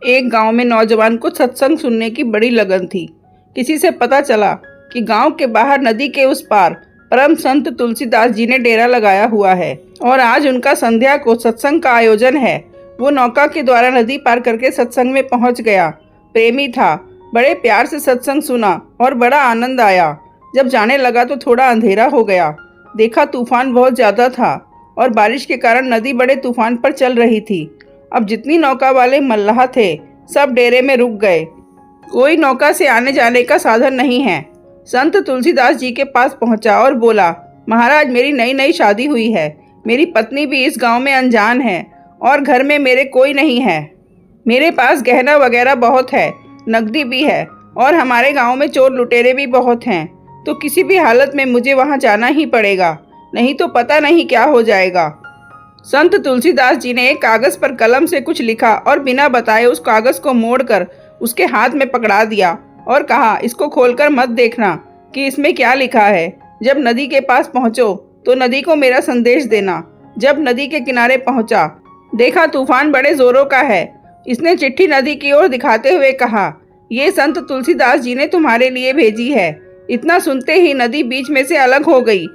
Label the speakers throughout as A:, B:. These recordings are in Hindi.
A: एक गांव में नौजवान को सत्संग सुनने की बड़ी लगन थी। किसी से पता चला कि गांव के बाहर नदी के उस पार परम संत तुलसीदास जी ने डेरा लगाया हुआ है और आज उनका संध्या को सत्संग का आयोजन है। वो नौका के द्वारा नदी पार करके सत्संग में पहुंच गया। प्रेमी था, बड़े प्यार से सत्संग सुना और बड़ा आनंद आया। जब जाने लगा तो थोड़ा अंधेरा हो गया। देखा तूफान बहुत ज्यादा था और बारिश के कारण नदी बड़े तूफान पर चल रही थी। अब जितनी नौका वाले मल्लाह थे सब डेरे में रुक गए। कोई नौका से आने जाने का साधन नहीं है। संत तुलसीदास जी के पास पहुंचा और बोला, महाराज मेरी नई नई शादी हुई है। मेरी पत्नी भी इस गांव में अनजान है और घर में मेरे कोई नहीं है। मेरे पास गहना वगैरह बहुत है, नकदी भी है और हमारे गांव में चोर लुटेरे भी बहुत हैं। तो किसी भी हालत में मुझे वहां जाना ही पड़ेगा, नहीं तो पता नहीं क्या हो जाएगा। संत तुलसीदास जी ने एक कागज पर कलम से कुछ लिखा और बिना बताए उस कागज को मोड़कर उसके हाथ में पकड़ा दिया और कहा, इसको खोलकर मत देखना कि इसमें क्या लिखा है। जब नदी के पास पहुंचो तो नदी को मेरा संदेश देना। जब नदी के किनारे पहुंचा, देखा तूफान बड़े जोरों का है। इसने चिट्ठी नदी की ओर दिखाते हुए कहा, ये संत तुलसीदास जी ने तुम्हारे लिए भेजी है। इतना सुनते ही नदी बीच में से अलग हो गई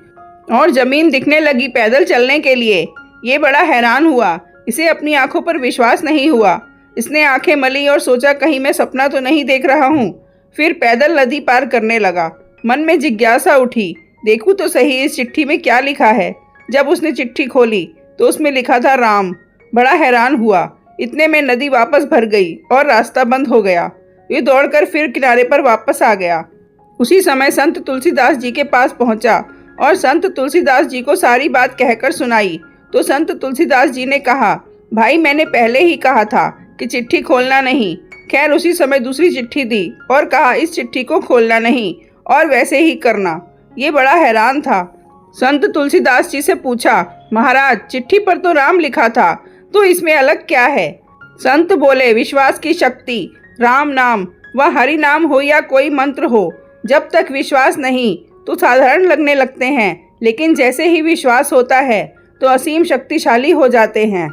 A: और जमीन दिखने लगी पैदल चलने के लिए। ये बड़ा हैरान हुआ, इसे अपनी आंखों पर विश्वास नहीं हुआ। इसने आंखें मली और सोचा कहीं मैं सपना तो नहीं देख रहा हूँ। फिर पैदल नदी पार करने लगा। मन में जिज्ञासा उठी, देखूं तो सही इस चिट्ठी में क्या लिखा है। जब उसने चिट्ठी खोली तो उसमें लिखा था राम। बड़ा हैरान हुआ। इतने में नदी वापस भर गई और रास्ता बंद हो गया। ये दौड़कर फिर किनारे पर वापस आ गया। उसी समय संत तुलसीदास जी के पास पहुंचा और संत तुलसीदास जी को सारी बात कहकर सुनाई। तो संत तुलसीदास जी ने कहा, भाई मैंने पहले ही कहा था कि चिट्ठी खोलना नहीं। खैर उसी समय दूसरी चिट्ठी दी और कहा, इस चिट्ठी को खोलना नहीं और वैसे ही करना। ये बड़ा हैरान था। संत तुलसीदास जी से पूछा, महाराज चिट्ठी पर तो राम लिखा था, तो इसमें अलग क्या है। संत बोले, विश्वास की शक्ति, राम नाम वह हरि नाम हो या कोई मंत्र हो, जब तक विश्वास नहीं तो साधारण लगने लगते हैं, लेकिन जैसे ही विश्वास होता है तो असीम शक्तिशाली हो जाते हैं।